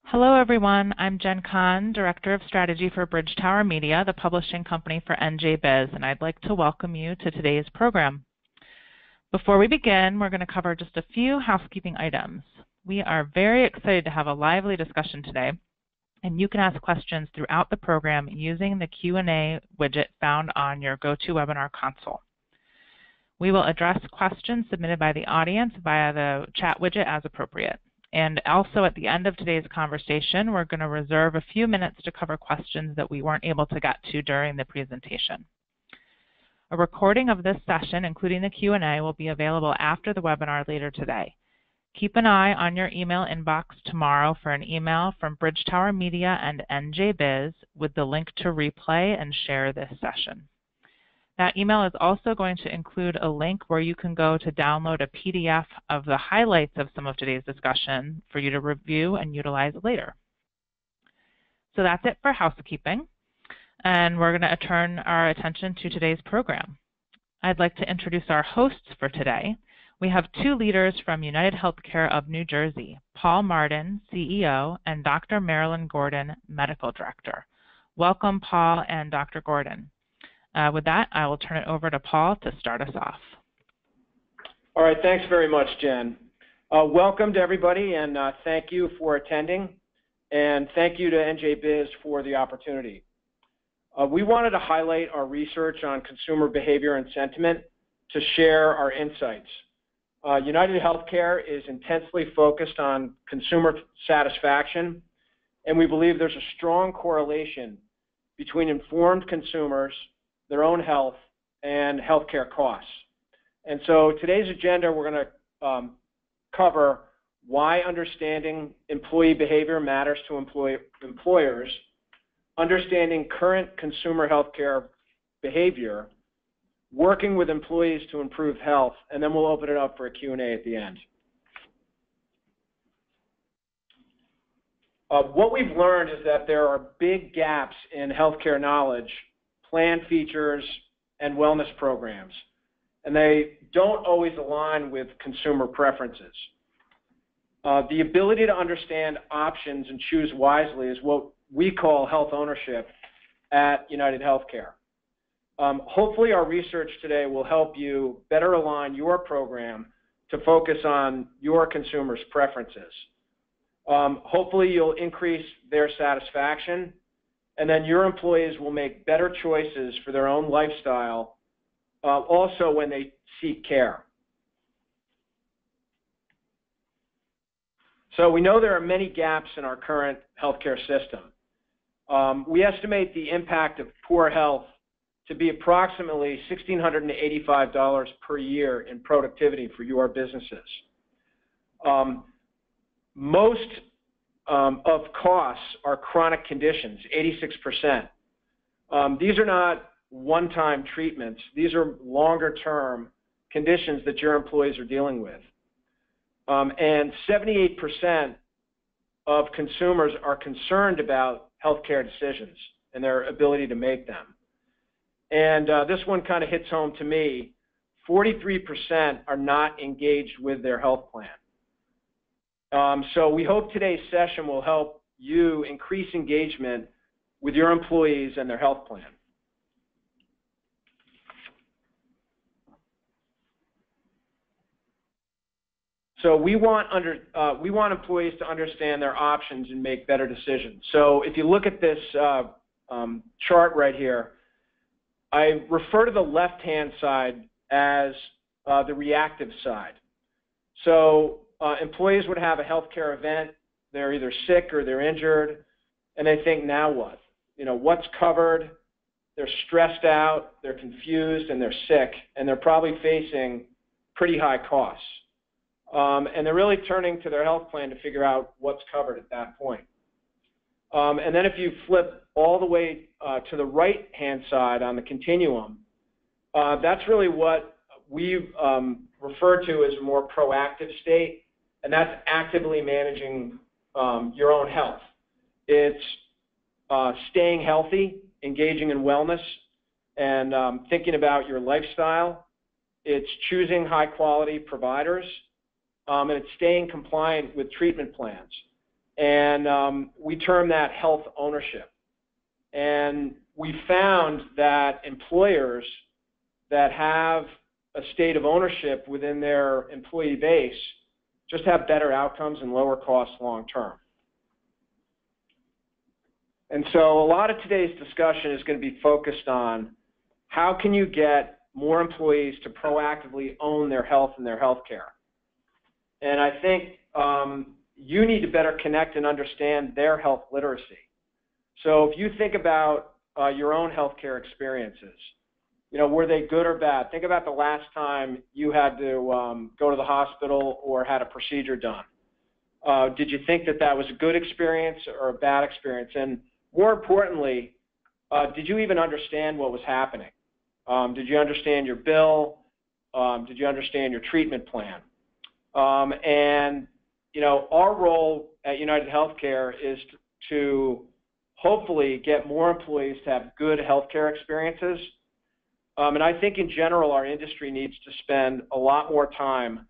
Hello, everyone. I'm Jen Kahn, Director of Strategy for Bridge Tower Media, the publishing company for NJBiz, and I'd like to welcome you to today's program. Before we begin, we're going to cover just a few housekeeping items. We are very excited to have a lively discussion today, and you can ask questions throughout the program using the Q&A widget found on your GoToWebinar console. We will address questions submitted by the audience via the chat widget as appropriate. And also at the end of today's conversation, we're going to reserve a few minutes to cover questions that we weren't able to get to during the presentation. A recording of this session, including the Q&A, will be available after the webinar later today. Keep an eye on your email inbox tomorrow for an email from Bridge Tower Media and NJBiz with the link to replay and share this session. That email is also going to include a link where you can go to download a PDF of the highlights of some of today's discussion for you to review and utilize later. So that's it for housekeeping, and we're going to turn our attention to today's program. I'd like to introduce our hosts for today. We have two leaders from United Healthcare of New Jersey, Paul Martin, CEO, and Dr. Marilyn Gordon, Medical Director. Welcome, Paul and Dr. Gordon. With that, I will turn it over to Paul to start us off. All right, thanks very much, Jen. Welcome to everybody, and thank you for attending, and thank you to NJBiz for the opportunity. We wanted to highlight our research on consumer behavior and sentiment to share our insights. United Healthcare is intensely focused on consumer satisfaction, and we believe there's a strong correlation between informed consumers, their own health, and healthcare costs. And so today's agenda, we're going to cover why understanding employee behavior matters to employers, understanding current consumer healthcare behavior, working with employees to improve health, and then we'll open it up for a Q&A at the end. What we've learned is that there are big gaps in healthcare knowledge, plan features, and wellness programs, and they don't always align with consumer preferences. The ability to understand options and choose wisely is what we call health ownership at United Healthcare. Hopefully our research today will help you better align your program to focus on your consumers' preferences. Hopefully you'll increase their satisfaction, and then your employees will make better choices for their own lifestyle, also when they seek care. So we know there are many gaps in our current healthcare system. We estimate the impact of poor health to be approximately $1,685 per year in productivity for your businesses. Most of costs are chronic conditions, 86%. These are not one-time treatments. These are longer-term conditions that your employees are dealing with. And 78% of consumers are concerned about healthcare decisions and their ability to make them. And this one kind of hits home to me. 43% are not engaged with their health plan. So we hope today's session will help you increase engagement with your employees and their health plan. So we want employees to understand their options and make better decisions. So if you look at this chart right here, I refer to the left-hand side as the reactive side. So employees would have a healthcare event, they're either sick or they're injured, and they think, now what? You know, what's covered? They're stressed out, they're confused, and they're sick, and they're probably facing pretty high costs. And they're really turning to their health plan to figure out what's covered at that point. And then if you flip all the way to the right-hand side on the continuum, that's really what we refer to as a more proactive state, and that's actively managing your own health. It's staying healthy, engaging in wellness, and thinking about your lifestyle. It's choosing high-quality providers, and it's staying compliant with treatment plans. And we term that health ownership. And we found that employers that have a state of ownership within their employee base just have better outcomes and lower costs long term. And so a lot of today's discussion is going to be focused on how can you get more employees to proactively own their health and their health care. And I think you need to better connect and understand their health literacy. So if you think about your own healthcare experiences, you know, were they good or bad? Think about the last time you had to go to the hospital or had a procedure done. Did you think that that was a good experience or a bad experience? And more importantly, did you even understand what was happening? Did you understand your bill? Did you understand your treatment plan? And, you know, our role at United Healthcare is to hopefully get more employees to have good healthcare experiences. And I think in general, our industry needs to spend a lot more time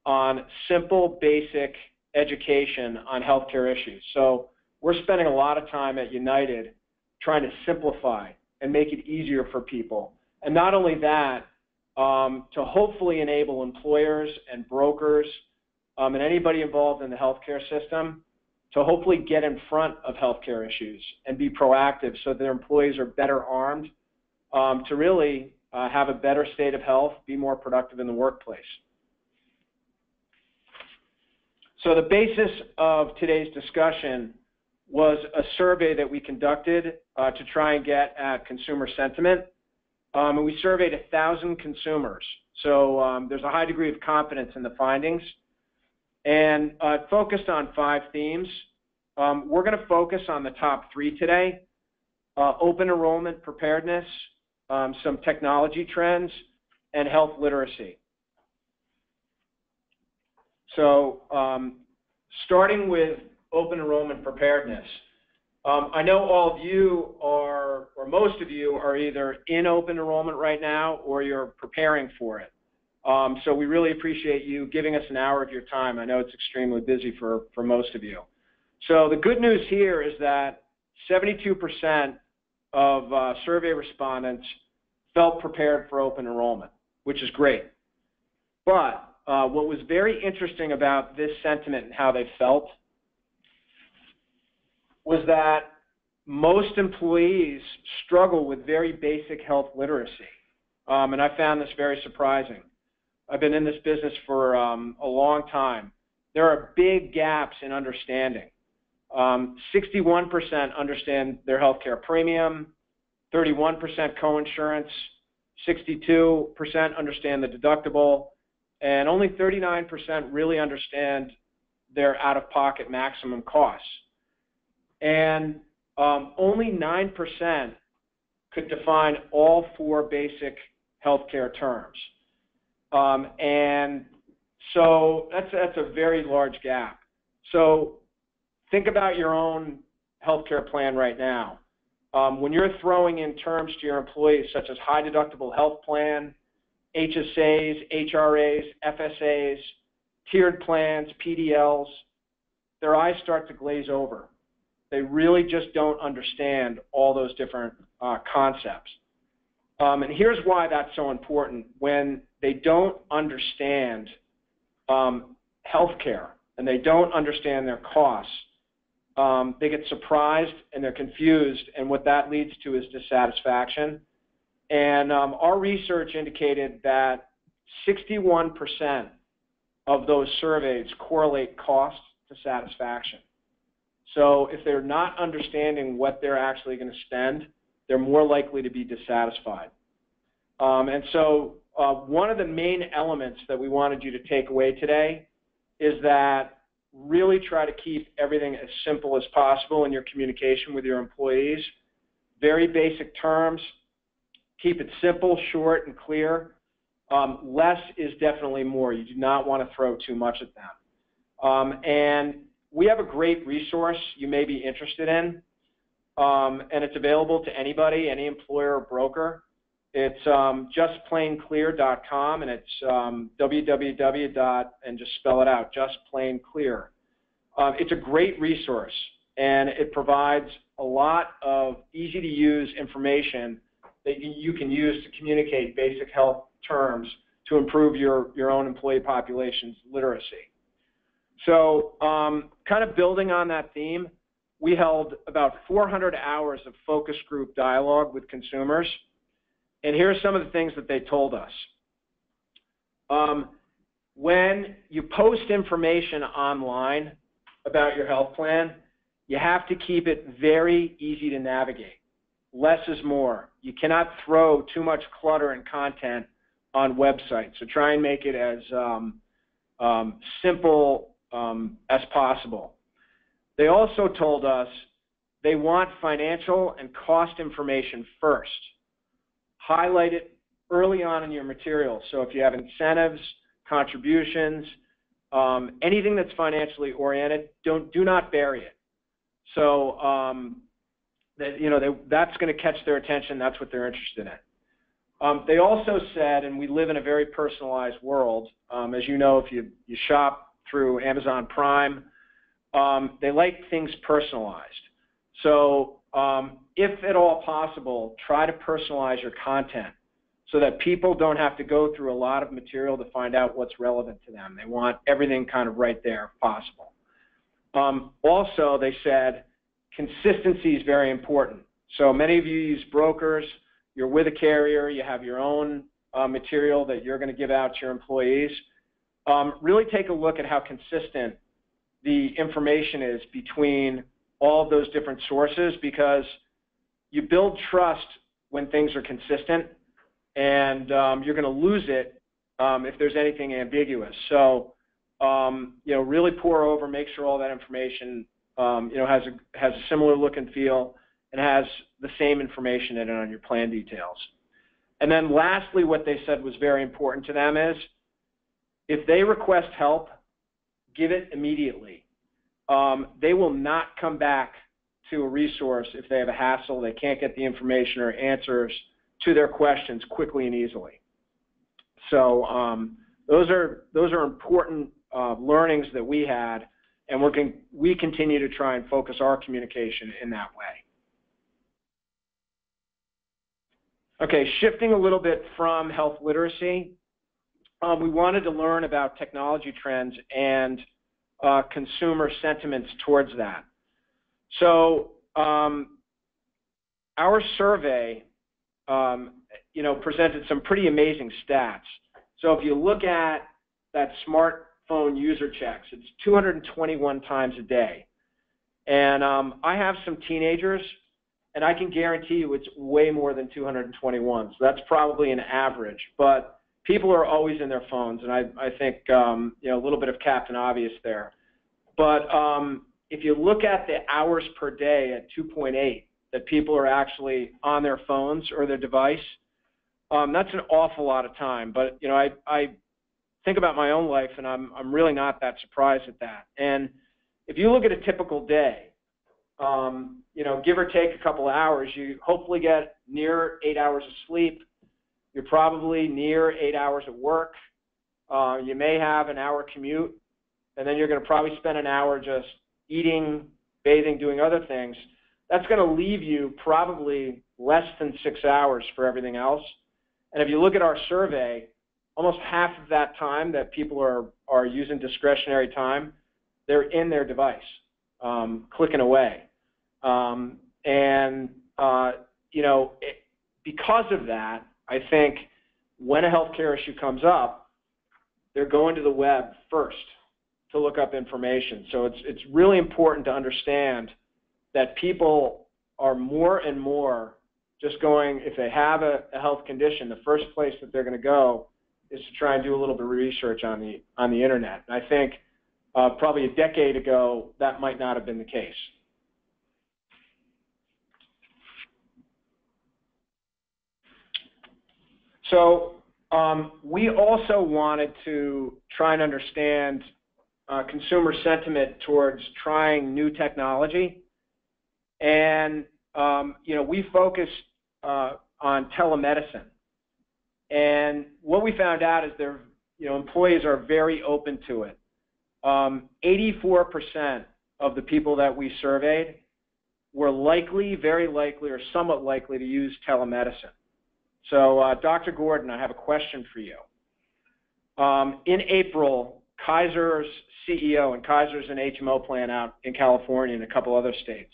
on simple, basic education on healthcare issues. So we're spending a lot of time at United trying to simplify and make it easier for people. And not only that, to hopefully enable employers and brokers and anybody involved in the healthcare system to hopefully get in front of healthcare issues and be proactive so their employees are better armed to really have a better state of health, be more productive in the workplace. So the basis of today's discussion was a survey that we conducted to try and get at consumer sentiment. And we surveyed 1,000 consumers. So there's a high degree of confidence in the findings. And it focused on 5 themes. We're going to focus on the top 3 today: open enrollment preparedness, some technology trends, and health literacy. So starting with open enrollment preparedness, I know all of you are, or most of you are either in open enrollment right now or you're preparing for it. So we really appreciate you giving us an hour of your time. I know it's extremely busy for most of you. So the good news here is that 72% of survey respondents felt prepared for open enrollment, which is great. But what was very interesting about this sentiment and how they felt was that most employees struggle with very basic health literacy. And I found this very surprising. I've been in this business for a long time. There are big gaps in understanding. 61% understand their healthcare premium, 31% coinsurance, 62% understand the deductible, and only 39% really understand their out-of-pocket maximum costs. And only 9% could define all 4 basic healthcare terms. And so that's a very large gap. So think about your own healthcare plan right now. When you're throwing in terms to your employees such as high deductible health plan, HSAs, HRAs, FSAs, tiered plans, PDLs, their eyes start to glaze over. They really just don't understand all those different concepts. And here's why that's so important. When they don't understand healthcare and they don't understand their costs, they get surprised and they're confused, and what that leads to is dissatisfaction. And our research indicated that 61% of those surveys correlate cost to satisfaction. So if they're not understanding what they're actually going to spend, they're more likely to be dissatisfied. And so one of the main elements that we wanted you to take away today is that really try to keep everything as simple as possible in your communication with your employees. Very basic terms. Keep it simple, short, and clear. Less is definitely more. You do not want to throw too much at them. And we have a great resource you may be interested in, and it's available to anybody, any employer or broker. It's justplainclear.com, and it's www. And just spell it out, justplainclear. It's a great resource, and it provides a lot of easy-to-use information that you can use to communicate basic health terms to improve your own employee population's literacy. So kind of building on that theme, we held about 400 hours of focus group dialogue with consumers, and here are some of the things that they told us. When you post information online about your health plan, you have to keep it very easy to navigate. Less is more. You cannot throw too much clutter and content on websites, so try and make it as simple as possible. They also told us they want financial and cost information first. Highlight it early on in your material. So if you have incentives, contributions, anything that's financially oriented, do not bury it. So that's going to catch their attention. That's what they're interested in. They also said, and we live in a very personalized world. As you know, if you shop through Amazon Prime, they like things personalized. So if at all possible, try to personalize your content so that people don't have to go through a lot of material to find out what's relevant to them. They want everything kind of right there if possible. Also, they said consistency is very important. So many of you use brokers, you're with a carrier, you have your own material that you're going to give out to your employees. Really take a look at how consistent the information is between all of those different sources, because you build trust when things are consistent, and you're going to lose it if there's anything ambiguous. So really pour over, make sure all that information has a similar look and feel and has the same information in it on your plan details. And then lastly, what they said was very important to them is if they request help, give it immediately. They will not come back to a resource if they have a hassle, they can't get the information or answers to their questions quickly and easily. So those are important learnings that we had, and we continue to try and focus our communication in that way. Okay, shifting a little bit from health literacy, we wanted to learn about technology trends and consumer sentiments towards that. So our survey presented some pretty amazing stats. So if you look at that smartphone user checks, it's 221 times a day. And I have some teenagers, and I can guarantee you it's way more than 221. So that's probably an average. But people are always in their phones, and I think a little bit of Captain Obvious there. But if you look at the hours per day at 2.8 that people are actually on their phones or their device, that's an awful lot of time. But I think about my own life, and I'm really not that surprised at that. And if you look at a typical day, give or take a couple of hours, you hopefully get near 8 hours of sleep. You're probably near 8 hours of work. You may have an hour commute, and then you're going to probably spend an hour just eating, bathing, doing other things. That's going to leave you probably less than 6 hours for everything else. And if you look at our survey, almost half of that time that people are using discretionary time, they're in their device, clicking away. Because of that, I think when a healthcare issue comes up, they're going to the web first to look up information. So it's really important to understand that people are more and more just going, if they have a health condition, the first place that they're going to go is to try and do a little bit of research on the internet. And I think probably a decade ago, that might not have been the case. So we also wanted to try and understand consumer sentiment towards trying new technology. And, we focused on telemedicine. And what we found out is employees are very open to it. 84% of the people that we surveyed were likely, very likely, or somewhat likely to use telemedicine. So, Dr. Gordon, I have a question for you. In April, Kaiser's CEO, and Kaiser's an HMO plan out in California and a couple other states,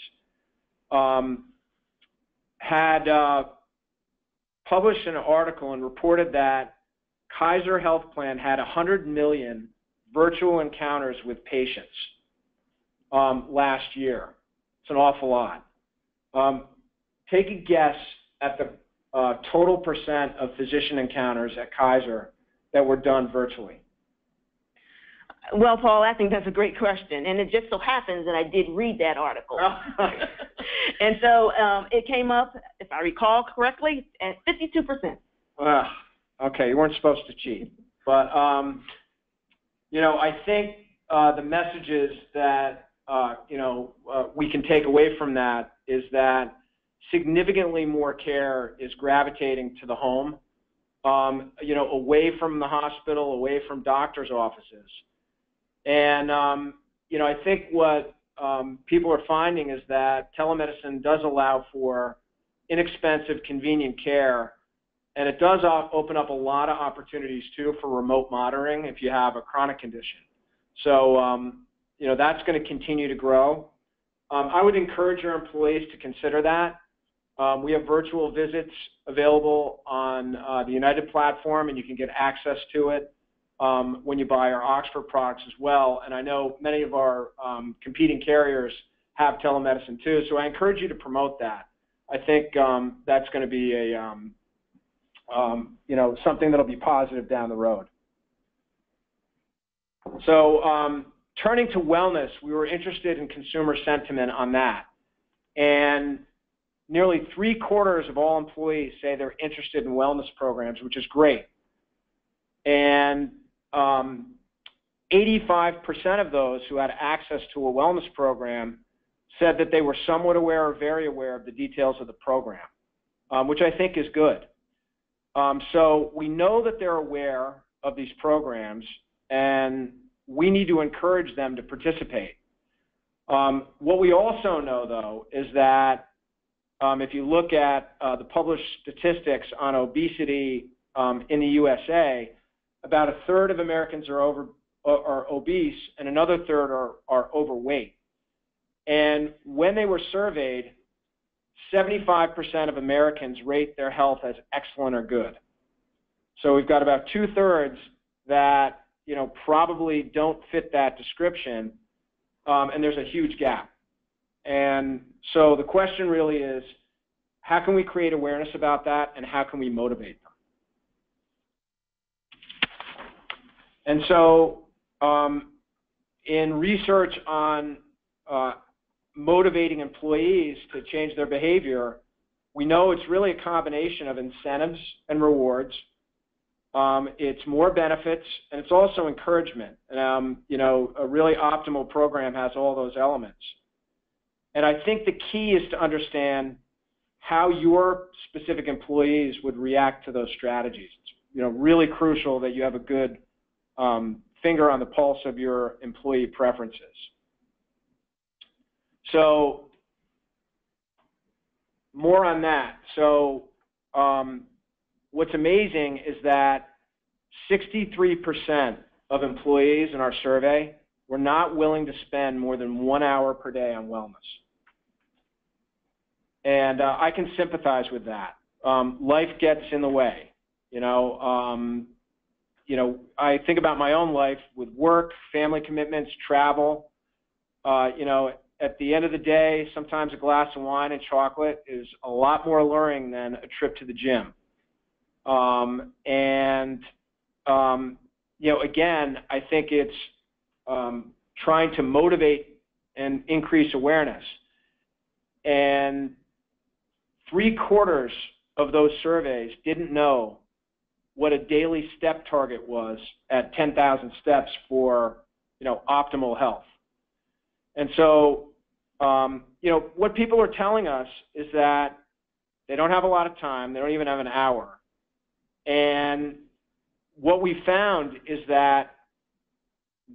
had published an article and reported that Kaiser Health Plan had 100 million virtual encounters with patients last year. It's an awful lot. Take a guess at the total percent of physician encounters at Kaiser that were done virtually. Well, Paul, I think that's a great question, and it just so happens that I did read that article. And so it came up, if I recall correctly, at 52%. Okay, you weren't supposed to cheat. But, you know, I think the messages that, we can take away from that is that significantly more care is gravitating to the home, away from the hospital, away from doctors' offices. And, I think what people are finding is that telemedicine does allow for inexpensive, convenient care, and it does open up a lot of opportunities, too, for remote monitoring if you have a chronic condition. So, that's going to continue to grow. I would encourage your employees to consider that. We have virtual visits available on the United platform, and you can get access to it when you buy our Oxford products as well. And I know many of our competing carriers have telemedicine too, so I encourage you to promote that. I think that's going to be a something that'll be positive down the road. So turning to wellness, we were interested in consumer sentiment on that, and nearly 3/4 of all employees say they're interested in wellness programs, which is great. And 85% of those who had access to a wellness program said that they were somewhat aware or very aware of the details of the program, which I think is good. So we know that they're aware of these programs, and we need to encourage them to participate. What we also know, though, is that if you look at the published statistics on obesity in the USA, about 1/3 of Americans are obese, and another 1/3 are overweight. And when they were surveyed, 75% of Americans rate their health as excellent or good. So we've got about 2/3 that probably don't fit that description, and there's a huge gap. And so the question really is, how can we create awareness about that, and how can we motivate them? And so in research on motivating employees to change their behavior, we know it's really a combination of incentives and rewards. It's more benefits, and it's also encouragement. A really optimal program has all those elements. And I think the key is to understand how your specific employees would react to those strategies. It's really crucial that you have a good finger on the pulse of your employee preferences. So more on that. So what's amazing is that 63% of employees in our survey were not willing to spend more than 1 hour per day on wellness. And I can sympathize with that. Life gets in the way. I think about my own life with work, family commitments, travel. At the end of the day, sometimes a glass of wine and chocolate is a lot more alluring than a trip to the gym. Again, I think it's trying to motivate and increase awareness. And 3/4 of those surveys didn't know what a daily step target was at 10,000 steps for, optimal health. And so, what people are telling us is that they don't have a lot of time. They don't even have an hour. And what we found is that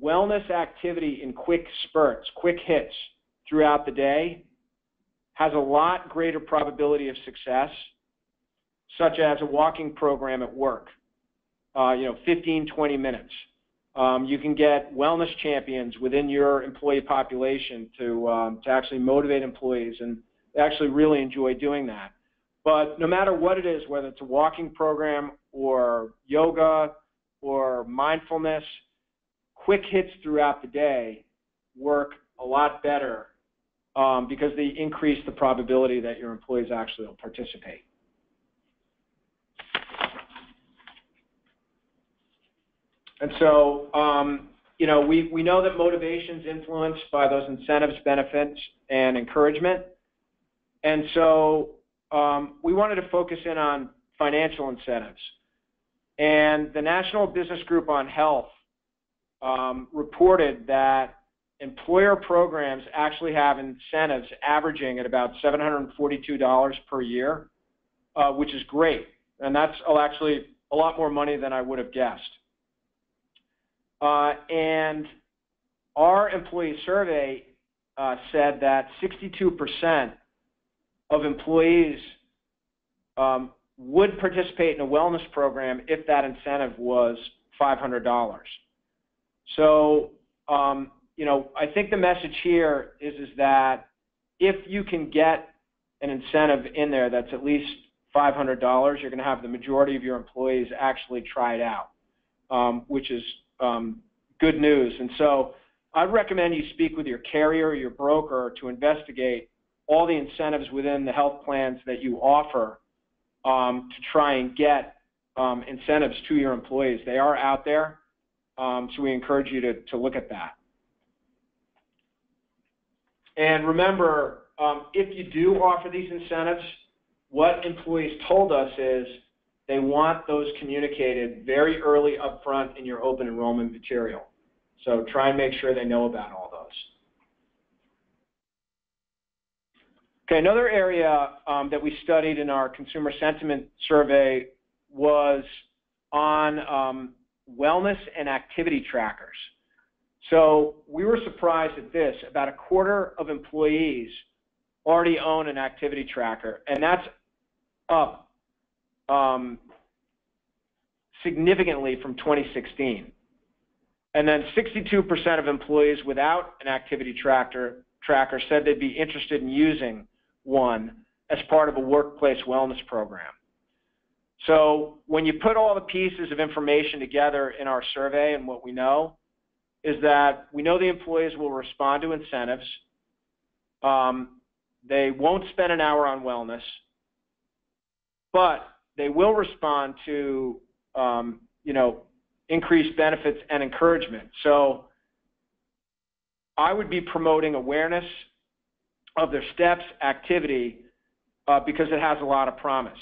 wellness activity in quick spurts, quick hits throughout the day has a lot greater probability of success, such as a walking program at work, 15, 20 minutes. You can get wellness champions within your employee population to actually motivate employees, and they actually really enjoy doing that. But no matter what it is, whether it's a walking program or yoga or mindfulness, quick hits throughout the day work a lot better because they increase the probability that your employees actually will participate. And so, we know that motivation is influenced by those incentives, benefits, and encouragement. And so we wanted to focus in on financial incentives. And the National Business Group on Health reported that employer programs actually have incentives averaging at about $742 per year, which is great. And that's actually a lot more money than I would have guessed. And our employee survey said that 62% of employees would participate in a wellness program if that incentive was $500. So, I think the message here is that if you can get an incentive in there that's at least $500, you're going to have the majority of your employees actually try it out, which is good news. And so I'd recommend you speak with your carrier or your broker to investigate all the incentives within the health plans that you offer to try and get incentives to your employees. They are out there, so we encourage you to look at that. And remember, if you do offer these incentives, what employees told us is they want those communicated very early up front in your open enrollment material. So try and make sure they know about all those. Okay, another area that we studied in our consumer sentiment survey was on wellness and activity trackers. So we were surprised at this. About a quarter of employees already own an activity tracker, and that's up significantly from 2016. And then 62% of employees without an activity tracker said they'd be interested in using one as part of a workplace wellness program. So when you put all the pieces of information together in our survey, and what we know is that we know the employees will respond to incentives. They won't spend an hour on wellness, but they will respond to increased benefits and encouragement. So I would be promoting awareness of their steps, activity, because it has a lot of promise.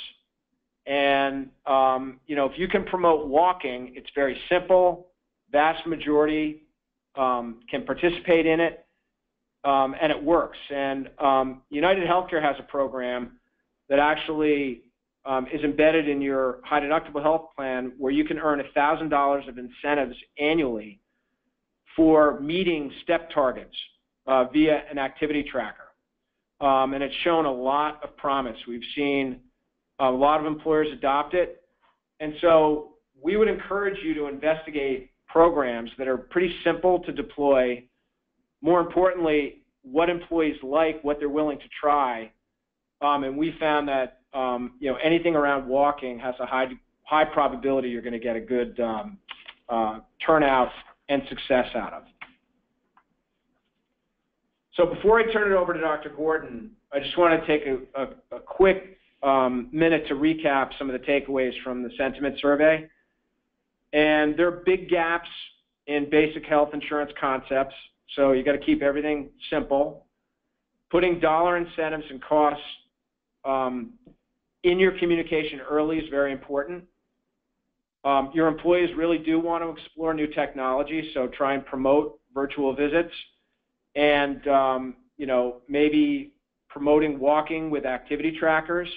And, if you can promote walking, it's very simple. Vast majority can participate in it, and it works. And United Healthcare has a program that actually is embedded in your high deductible health plan where you can earn $1,000 of incentives annually for meeting step targets via an activity tracker. And it's shown a lot of promise. We've seen a lot of employers adopt it. And so we would encourage you to investigate programs that are pretty simple to deploy. More importantly, what employees like, what they're willing to try. And we found that anything around walking has a high probability you're going to get a good turnout and success out of. So before I turn it over to Dr. Gordon, I just want to take a quick minute to recap some of the takeaways from the sentiment survey. And there are big gaps in basic health insurance concepts, so you got to keep everything simple. Putting dollar incentives and costs in your communication early is very important. Your employees really do want to explore new technology, so try and promote virtual visits and maybe promoting walking with activity trackers.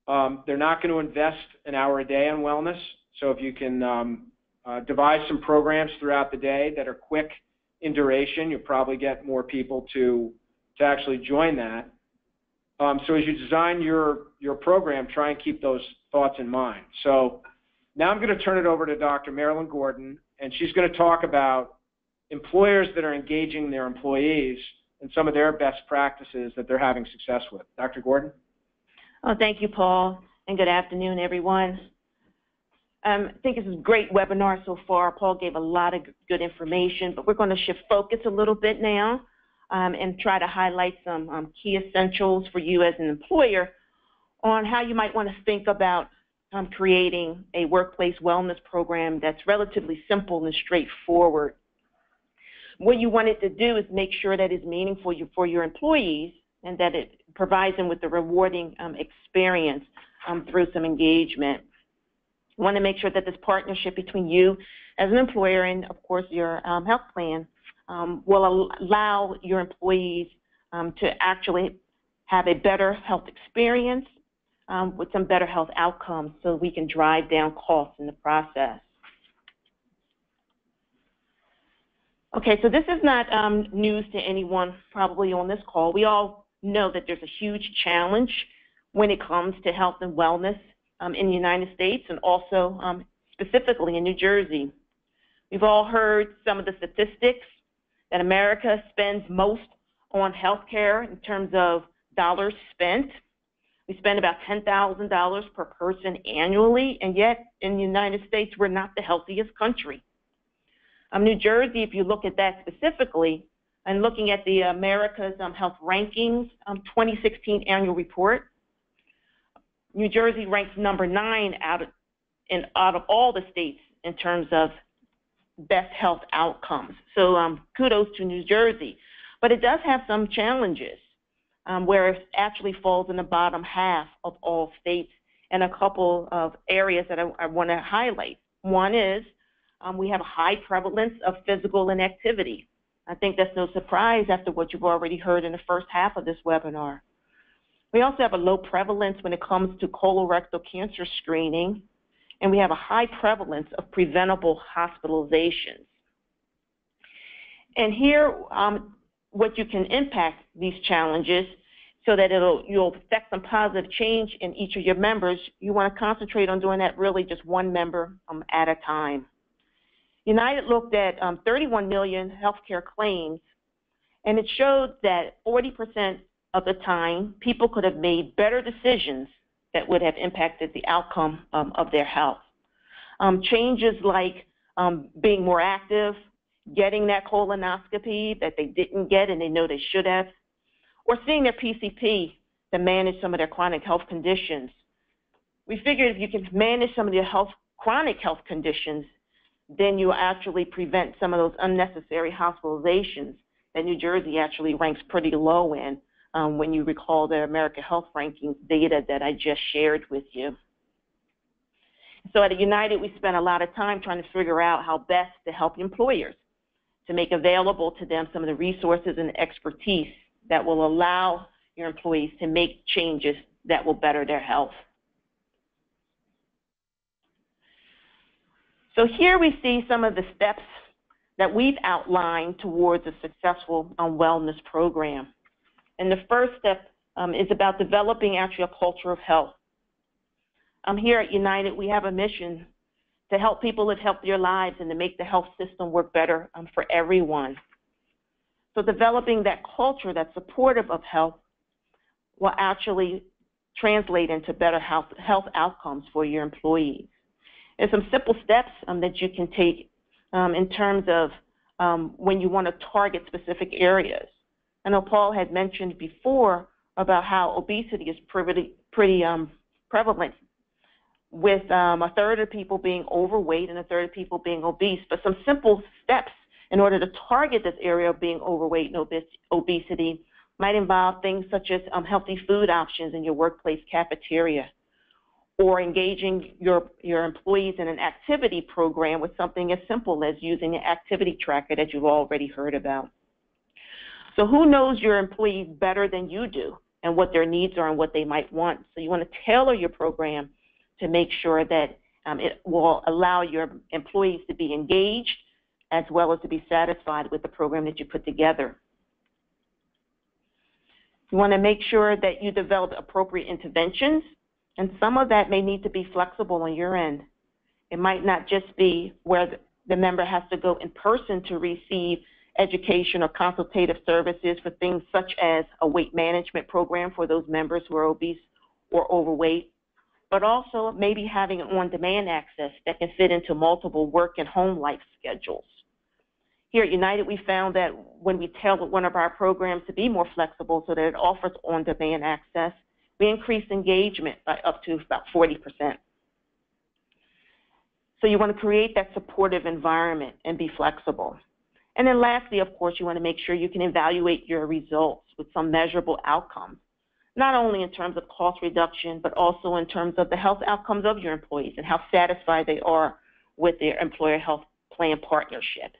They're not going to invest an hour a day on wellness, so if you can devise some programs throughout the day that are quick in duration. You'll probably get more people to actually join that. So as you design your program, try and keep those thoughts in mind. So now I'm going to turn it over to Dr. Marilyn Gordon, and she's going to talk about employers that are engaging their employees and some of their best practices that they're having success with. Dr. Gordon? Oh, thank you, Paul, and good afternoon, everyone. I think it's a great webinar so far. Paul gave a lot of good information, but we're going to shift focus a little bit now and try to highlight some key essentials for you as an employer on how you might want to think about creating a workplace wellness program that's relatively simple and straightforward. What you want it to do is make sure that it's meaningful for your employees and that it provides them with a rewarding experience through some engagement. You want to make sure that this partnership between you as an employer and, of course, your health plan will allow your employees to actually have a better health experience with some better health outcomes so we can drive down costs in the process. Okay, so this is not news to anyone probably on this call. We all know that there's a huge challenge when it comes to health and wellness in the United States and also specifically in New Jersey. We've all heard some of the statistics that America spends most on health care in terms of dollars spent. We spend about $10,000 per person annually, and yet in the United States, we're not the healthiest country. New Jersey, if you look at that specifically, and looking at the America's Health Rankings 2016 annual report, New Jersey ranks number 9 out of all the states in terms of best health outcomes. So kudos to New Jersey. But it does have some challenges where it actually falls in the bottom half of all states in a couple of areas that I want to highlight. One is we have a high prevalence of physical inactivity. I think that's no surprise after what you've already heard in the first half of this webinar. We also have a low prevalence when it comes to colorectal cancer screening, and we have a high prevalence of preventable hospitalizations. And here, what you can impact these challenges so that you'll affect some positive change in each of your members, you want to concentrate on doing that really just one member at a time. United looked at 31 million healthcare claims, and it showed that 40% of the time, people could have made better decisions that would have impacted the outcome of their health. Changes like being more active, getting that colonoscopy that they didn't get and they know they should have, or seeing their PCP to manage some of their chronic health conditions. We figured if you can manage some of your chronic health conditions, then you actually prevent some of those unnecessary hospitalizations that New Jersey actually ranks pretty low in when you recall the American Health Rankings data that I just shared with you. So at United, we spent a lot of time trying to figure out how best to help employers to make available to them some of the resources and expertise that will allow your employees to make changes that will better their health. So here we see some of the steps that we've outlined towards a successful wellness program. And the first step is about developing actually a culture of health. Here at United, we have a mission to help people live healthier lives and to make the health system work better for everyone. So developing that culture that's supportive of health will actually translate into better health outcomes for your employees. There's some simple steps that you can take in terms of when you want to target specific areas. I know Paul had mentioned before about how obesity is pretty prevalent, with a third of people being overweight and a third of people being obese. But some simple steps in order to target this area of being overweight and obesity might involve things such as healthy food options in your workplace cafeteria, or engaging your employees in an activity program with something as simple as using an activity tracker that you've already heard about. So who knows your employees better than you do and what their needs are and what they might want? So you want to tailor your program to make sure that it will allow your employees to be engaged as well as to be satisfied with the program that you put together. You want to make sure that you develop appropriate interventions, and some of that may need to be flexible on your end. It might not just be where the member has to go in person to receive education or consultative services for things such as a weight management program for those members who are obese or overweight, but also maybe having on-demand access that can fit into multiple work and home life schedules. Here at United, we found that when we tailored one of our programs to be more flexible so that it offers on-demand access, we increased engagement by up to about 40%. So you want to create that supportive environment and be flexible. And then lastly, of course, you want to make sure you can evaluate your results with some measurable outcomes, not only in terms of cost reduction, but also in terms of the health outcomes of your employees and how satisfied they are with their employer health plan partnership.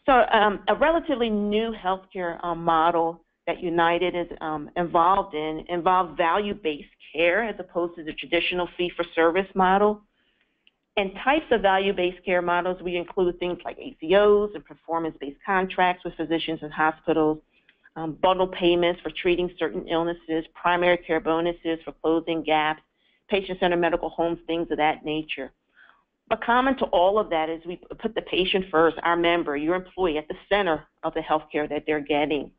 So a relatively new healthcare model that United is involved in involves value-based care as opposed to the traditional fee-for-service model. And types of value-based care models, we include things like ACOs and performance-based contracts with physicians and hospitals, bundle payments for treating certain illnesses, primary care bonuses for closing gaps, patient-centered medical homes, things of that nature. But common to all of that is we put the patient first, our member, your employee, at the center of the health care that they're getting.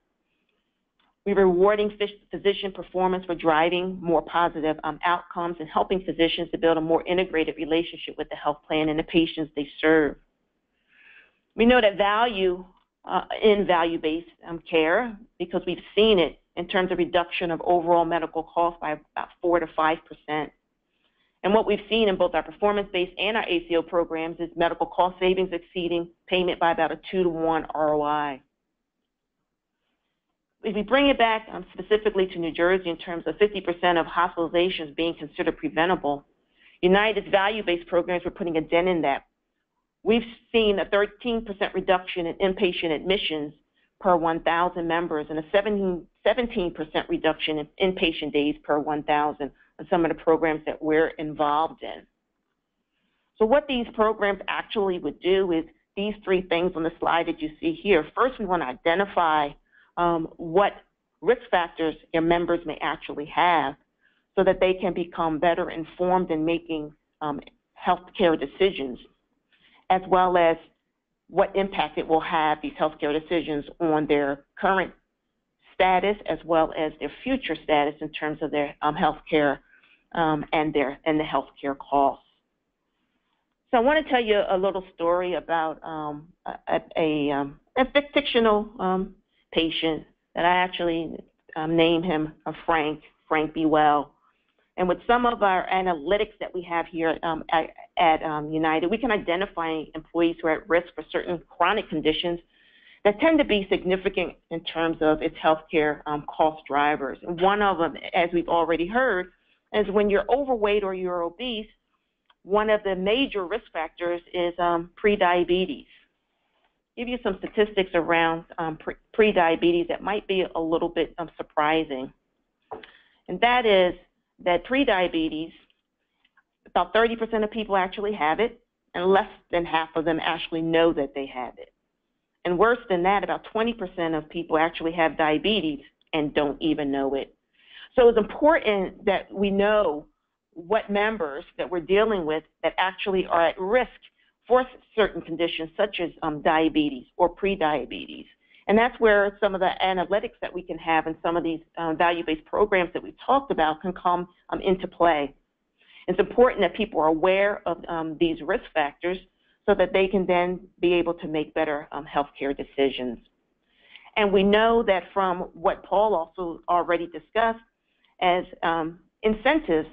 We're rewarding physician performance for driving more positive outcomes and helping physicians to build a more integrated relationship with the health plan and the patients they serve. We know that value in value-based care, because we've seen it in terms of reduction of overall medical costs by about 4 to 5%. And what we've seen in both our performance-based and our ACO programs is medical cost savings exceeding payment by about a 2-to-1 ROI. If we bring it back specifically to New Jersey in terms of 50% of hospitalizations being considered preventable, United's value-based programs were putting a dent in that. We've seen a 13% reduction in inpatient admissions per 1,000 members and a 17% reduction in inpatient days per 1,000 on some of the programs that we're involved in. So what these programs actually would do is these 3 things on the slide that you see here. First, we want to identify what risk factors your members may actually have so that they can become better informed in making healthcare decisions, as well as what impact it will have, these healthcare decisions, on their current status as well as their future status in terms of their healthcare and the healthcare costs. So I want to tell you a little story about a fictional patient that I actually named him Frank B. Well. And with some of our analytics that we have here at United, we can identify employees who are at risk for certain chronic conditions that tend to be significant in terms of its healthcare cost drivers. And one of them, as we've already heard, is when you're overweight or you're obese, one of the major risk factors is prediabetes. Give you some statistics around prediabetes that might be a little bit surprising. And that is that prediabetes, about 30% of people actually have it, and less than half of them actually know that they have it. And worse than that, about 20% of people actually have diabetes and don't even know it. So it's important that we know what members that we're dealing with that actually are at risk for certain conditions such as diabetes or prediabetes. And that's where some of the analytics that we can have in some of these value-based programs that we've talked about can come into play. It's important that people are aware of these risk factors so that they can then be able to make better healthcare decisions. And we know that from what Paul also already discussed as incentives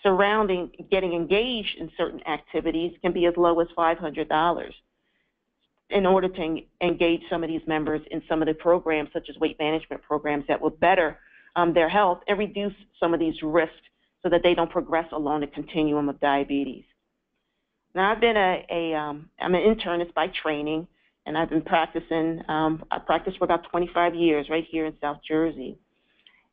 surrounding getting engaged in certain activities can be as low as $500 in order to engage some of these members in some of the programs, such as weight management programs, that will better their health and reduce some of these risks so that they don't progress along the continuum of diabetes. Now, I've been I'm an internist by training, and I've been practicing, I practiced for about 25 years right here in South Jersey.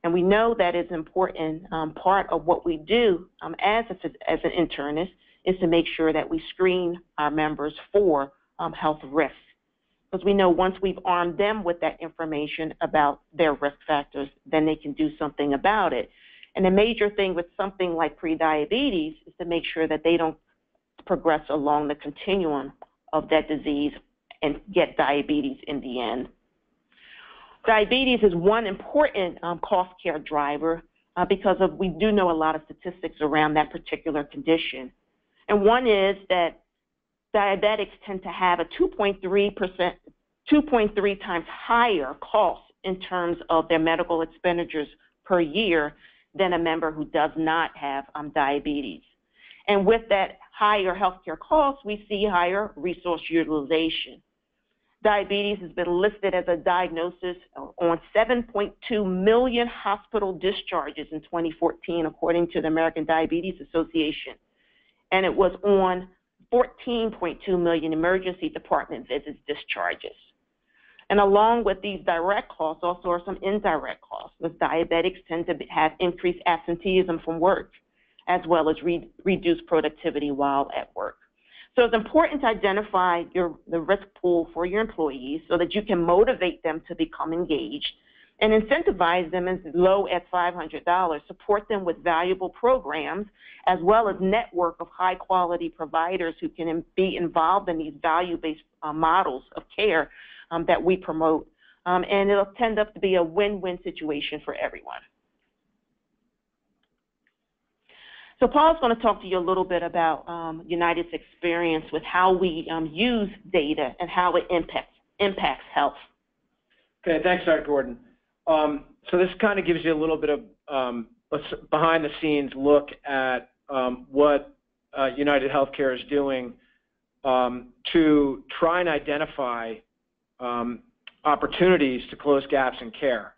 And we know that it's important. Part of what we do as an internist is to make sure that we screen our members for health risks. Because we know once we've armed them with that information about their risk factors, then they can do something about it. And the major thing with something like prediabetes is to make sure that they don't progress along the continuum of that disease and get diabetes in the end. Diabetes is one important cost care driver because we do know a lot of statistics around that particular condition. And one is that diabetics tend to have a 2.3 times higher cost in terms of their medical expenditures per year than a member who does not have diabetes. And with that higher healthcare cost, we see higher resource utilization. Diabetes has been listed as a diagnosis on 7.2 million hospital discharges in 2014, according to the American Diabetes Association. And it was on 14.2 million emergency department visits discharges. And along with these direct costs also are some indirect costs, because diabetics tend to have increased absenteeism from work, as well as reduced productivity while at work. So it's important to identify the risk pool for your employees so that you can motivate them to become engaged and incentivize them as low as $500, support them with valuable programs, as well as network of high-quality providers who can be involved in these value-based models of care that we promote. And it'll tend up to be a win-win situation for everyone. So Paul's going to talk to you a little bit about United's experience with how we use data and how it impacts health. Okay, thanks, Dr. Gordon. So this kind of gives you a little bit of behind-the-scenes look at what United Healthcare is doing to try and identify opportunities to close gaps in care.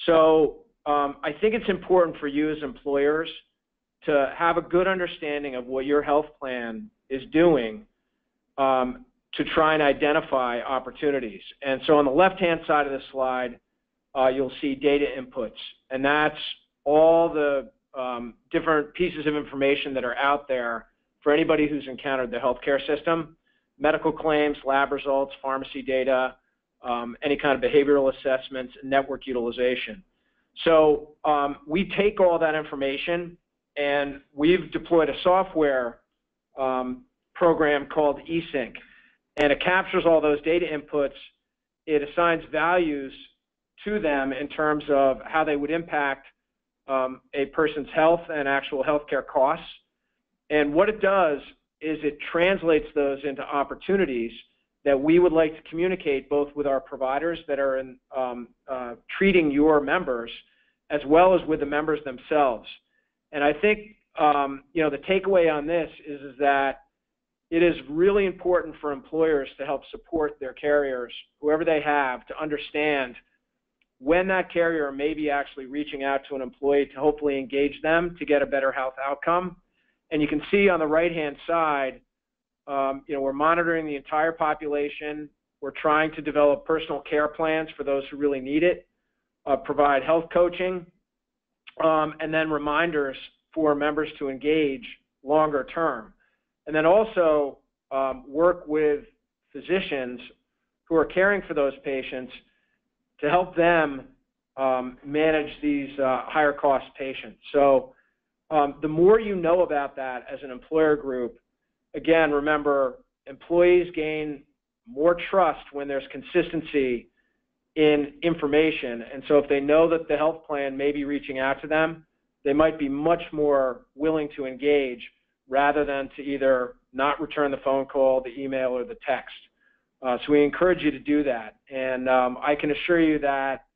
So I think it's important for you as employers to have a good understanding of what your health plan is doing to try and identify opportunities. And so on the left-hand side of the slide, you'll see data inputs, and that's all the different pieces of information that are out there for anybody who's encountered the healthcare system: medical claims, lab results, pharmacy data, any kind of behavioral assessments, and network utilization. So we take all that information, and we've deployed a software program called eSync, and it captures all those data inputs. It assigns values to them in terms of how they would impact a person's health and actual healthcare costs. And what it does is it translates those into opportunities that we would like to communicate both with our providers that are in, treating your members, as well as with the members themselves. And I think the takeaway on this is that it is really important for employers to help support their carriers, whoever they have, to understand when that carrier may be actually reaching out to an employee to hopefully engage them to get a better health outcome. And you can see on the right-hand side, we're monitoring the entire population. We're trying to develop personal care plans for those who really need it, provide health coaching, and then reminders for members to engage longer term. And then also work with physicians who are caring for those patients to help them manage these higher cost patients. So the more you know about that as an employer group, again, remember, employees gain more trust when there's consistency in information. And so if they know that the health plan may be reaching out to them, they might be much more willing to engage rather than to either not return the phone call, the email, or the text. So we encourage you to do that. And I can assure you that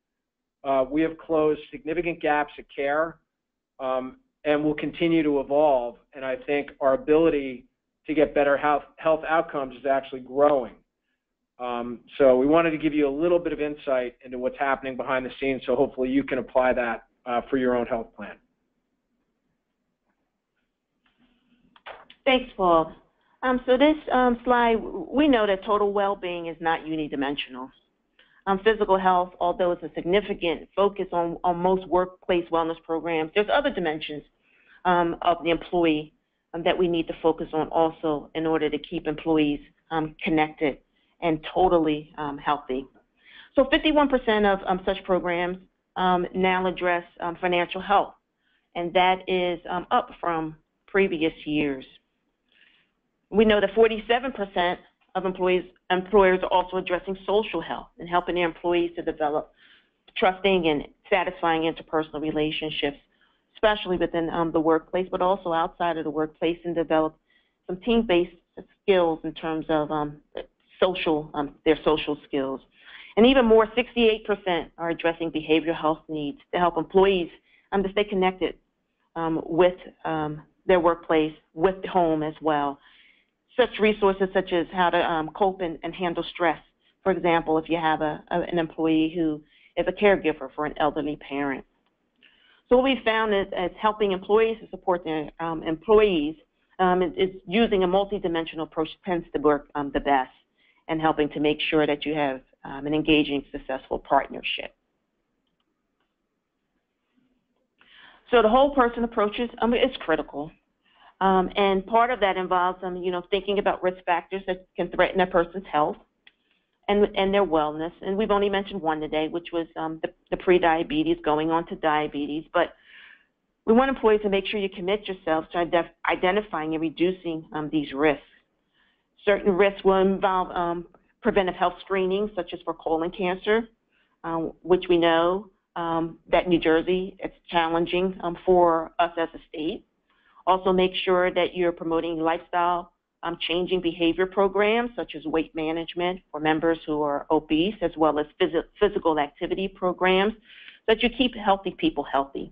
we have closed significant gaps of care and will continue to evolve. And I think our ability to get better health outcomes is actually growing. So we wanted to give you a little bit of insight into what's happening behind the scenes, so hopefully you can apply that for your own health plan. Thanks, Paul. So this slide, we know that total well-being is not unidimensional. physical health, although it's a significant focus on most workplace wellness programs, there's other dimensions of the employee that we need to focus on also in order to keep employees connected and totally healthy. So 51% of such programs now address financial health, and that is up from previous years. We know that 47% of employers are also addressing social health and helping their employees to develop trusting and satisfying interpersonal relationships, especially within the workplace, but also outside of the workplace, and develop some team-based skills in terms of their social skills. And even more, 68% are addressing behavioral health needs to help employees to stay connected with their workplace, with home as well. Such resources such as how to cope and handle stress. For example, if you have an employee who is a caregiver for an elderly parent. So what we found is helping employees to support their employees is using a multidimensional approach tends to work the best, and helping to make sure that you have an engaging, successful partnership. So the whole person approach is critical. And part of that involves thinking about risk factors that can threaten a person's health and their wellness. And we've only mentioned one today, which was the pre-diabetes going on to diabetes. But we want employees to make sure you commit yourselves to identifying and reducing these risks. Certain risks will involve preventive health screenings, such as for colon cancer, which we know that New Jersey, it's challenging for us as a state. Also make sure that you're promoting lifestyle changing behavior programs such as weight management for members who are obese, as well as physical activity programs so that you keep healthy people healthy.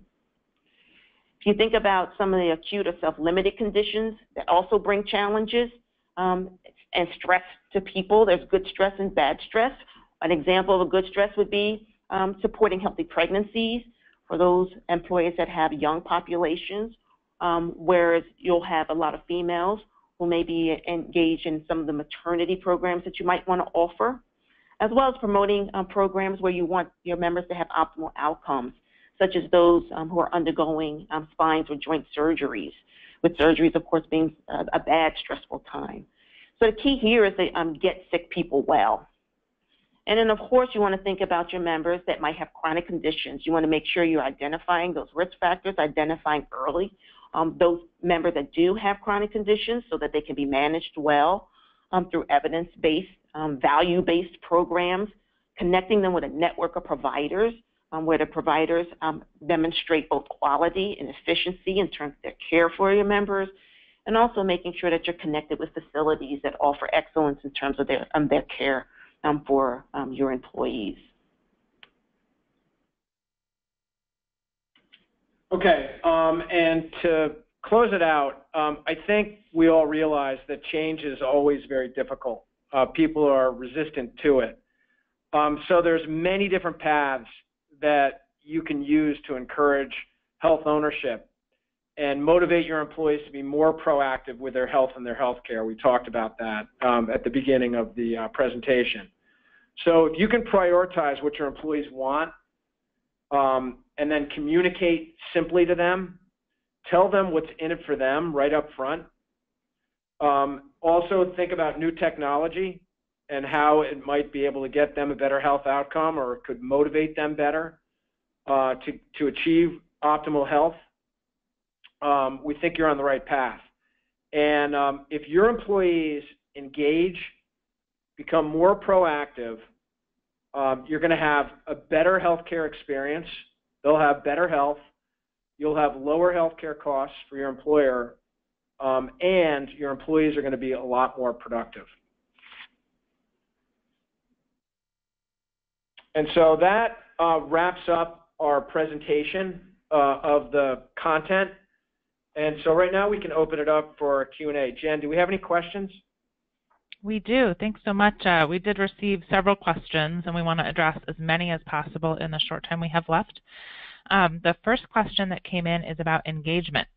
If you think about some of the acute or self-limited conditions that also bring challenges and stress to people, there's good stress and bad stress. An example of a good stress would be supporting healthy pregnancies for those employees that have young populations, whereas you'll have a lot of females who may be engaged in some of the maternity programs that you might want to offer, as well as promoting programs where you want your members to have optimal outcomes, such as those who are undergoing spines or joint surgeries, with surgeries, of course, being a bad, stressful time. So the key here is to get sick people well. And then, of course, you want to think about your members that might have chronic conditions. You want to make sure you're identifying those risk factors, identifying early those members that do have chronic conditions so that they can be managed well through evidence-based, value-based programs, connecting them with a network of providers where the providers demonstrate both quality and efficiency in terms of their care for your members, and also making sure that you're connected with facilities that offer excellence in terms of their care for your employees. Okay, and to close it out, I think we all realize that change is always very difficult. People are resistant to it. So there's many different paths that you can use to encourage health ownership and motivate your employees to be more proactive with their health and their health care. We talked about that at the beginning of the presentation. So if you can prioritize what your employees want, and then communicate simply to them, tell them what's in it for them right up front. Also think about new technology and how it might be able to get them a better health outcome or could motivate them better to achieve optimal health. We think you're on the right path. And if your employees engage, become more proactive, you're going to have a better healthcare experience. They'll have better health. You'll have lower healthcare costs for your employer, and your employees are going to be a lot more productive. And so that wraps up our presentation of the content. And so right now we can open it up for Q&A. Jen, do we have any questions? We do. Thanks so much. We did receive several questions, and we want to address as many as possible in the short time we have left. The first question that came in is about engagement.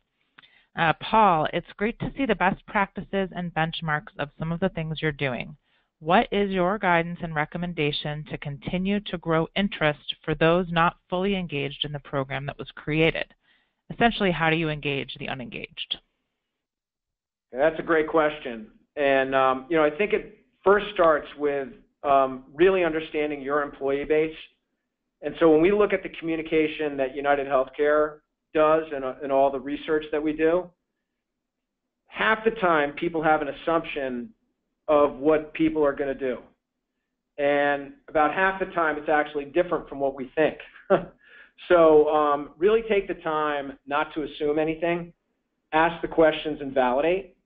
Paul, it's great to see the best practices and benchmarks of some of the things you're doing. What is your guidance and recommendation to continue to grow interest for those not fully engaged in the program that was created? Essentially, how do you engage the unengaged? That's a great question. And, I think it first starts with really understanding your employee base. And so when we look at the communication that United Healthcare does and all the research that we do, half the time people have an assumption of what people are going to do. And about half the time it's actually different from what we think. So really take the time not to assume anything, ask the questions and validate.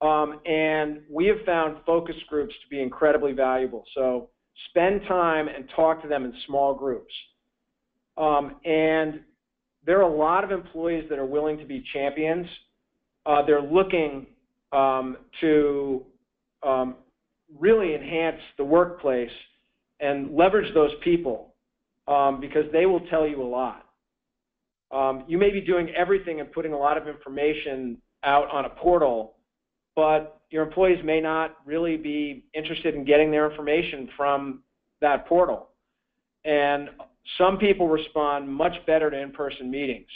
And we have found focus groups to be incredibly valuable. So spend time and talk to them in small groups. And there are a lot of employees that are willing to be champions. They're looking to really enhance the workplace and leverage those people because they will tell you a lot. You may be doing everything and putting a lot of information out on a portal, but your employees may not really be interested in getting their information from that portal. And some people respond much better to in-person meetings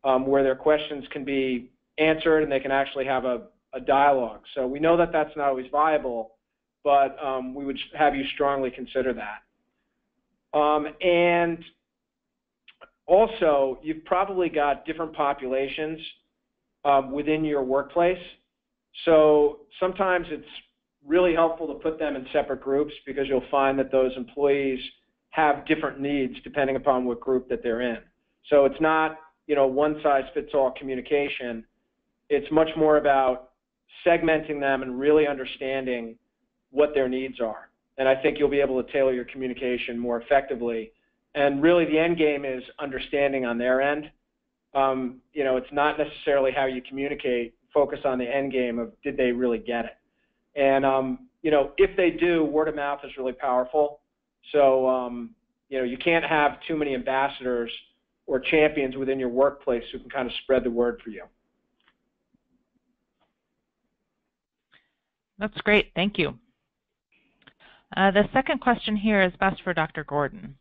where their questions can be answered and they can actually have a dialogue. So we know that that's not always viable, but we would have you strongly consider that. And also, you've probably got different populations within your workplace. So sometimes it's really helpful to put them in separate groups because you'll find that those employees have different needs depending upon what group that they're in. So it's not, one-size-fits-all communication. It's much more about segmenting them and really understanding what their needs are. And I think you'll be able to tailor your communication more effectively. And really the end game is understanding on their end. It's not necessarily how you communicate. Focus on the end game of did they really get it. And, if they do, word of mouth is really powerful. So, you can't have too many ambassadors or champions within your workplace who can kind of spread the word for you. That's great. Thank you. The second question here is best for Dr. Gordon.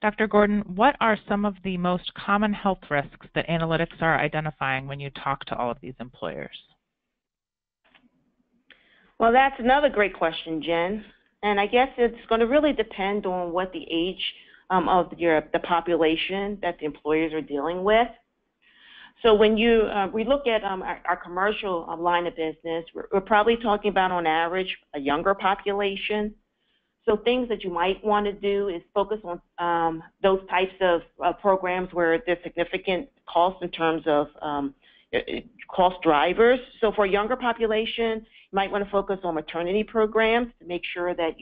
Dr. Gordon, what are some of the most common health risks that analytics are identifying when you talk to all of these employers? Well, that's another great question, Jen. And I guess it's going to really depend on what the age of the population that the employers are dealing with. So when we look at our commercial line of business, we're probably talking about on average a younger population. So things that you might want to do is focus on those types of programs where there's significant cost in terms of cost drivers. So for a younger population, you might want to focus on maternity programs to make sure that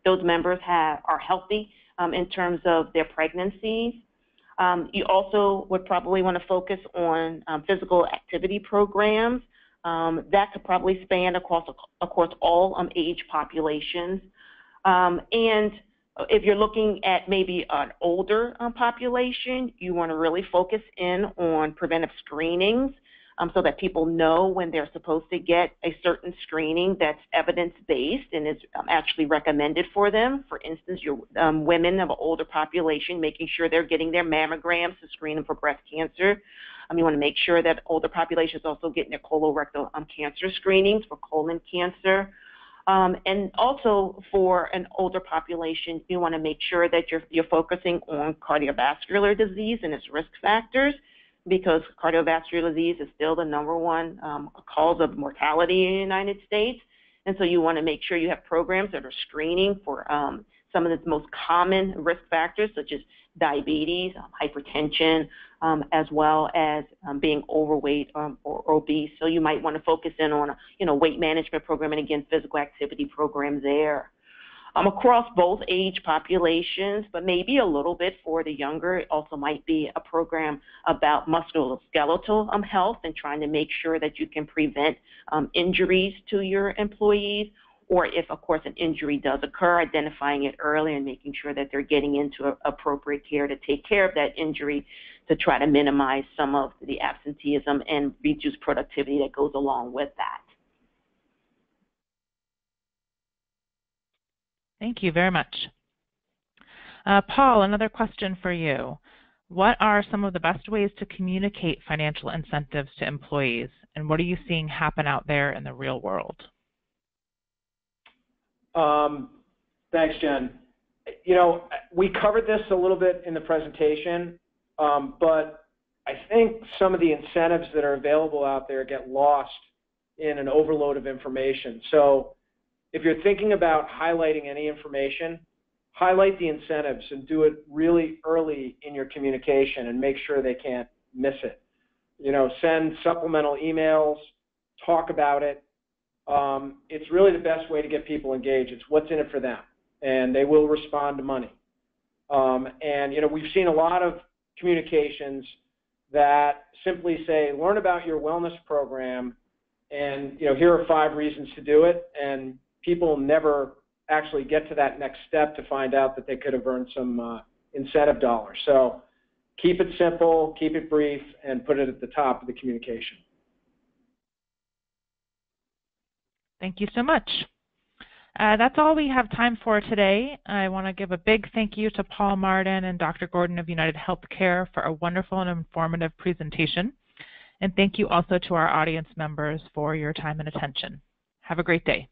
those members are healthy in terms of their pregnancies. You also would probably want to focus on physical activity programs. That could probably span across all age populations. And if you're looking at maybe an older population, you want to really focus in on preventive screenings so that people know when they're supposed to get a certain screening that's evidence-based and is actually recommended for them. For instance, your women of an older population, making sure they're getting their mammograms to screen them for breast cancer. You want to make sure that older population is also getting their colorectal cancer screenings for colon cancer. And also for an older population, you want to make sure that you're focusing on cardiovascular disease and its risk factors, because cardiovascular disease is still the #1 cause of mortality in the United States. And so you want to make sure you have programs that are screening for some of the most common risk factors, such as diabetes, hypertension, as well as being overweight or obese. So you might want to focus in on a weight management program and, again, physical activity programs there. Across both age populations, but maybe a little bit for the younger, it also might be a program about musculoskeletal health and trying to make sure that you can prevent injuries to your employees, or if, of course, an injury does occur, identifying it early and making sure that they're getting into appropriate care to take care of that injury to try to minimize some of the absenteeism and reduce productivity that goes along with that. Thank you very much. Paul, another question for you. What are some of the best ways to communicate financial incentives to employees, and what are you seeing happen out there in the real world? Thanks, Jen. You know, we covered this a little bit in the presentation, but I think some of the incentives that are available out there get lost in an overload of information. So if you're thinking about highlighting any information, highlight the incentives and do it really early in your communication and make sure they can't miss it. You know, send supplemental emails, talk about it. It's really the best way to get people engaged. It's what's in it for them, and they will respond to money. And, you know, we've seen a lot of communications that simply say, learn about your wellness program, and, you know, here are 5 reasons to do it, and people never actually get to that next step to find out that they could have earned some incentive dollars. So keep it simple, keep it brief, and put it at the top of the communication. Thank you so much. That's all we have time for today. I want to give a big thank you to Paul Martin and Dr. Gordon of United Healthcare for a wonderful and informative presentation. And thank you also to our audience members for your time and attention. Have a great day.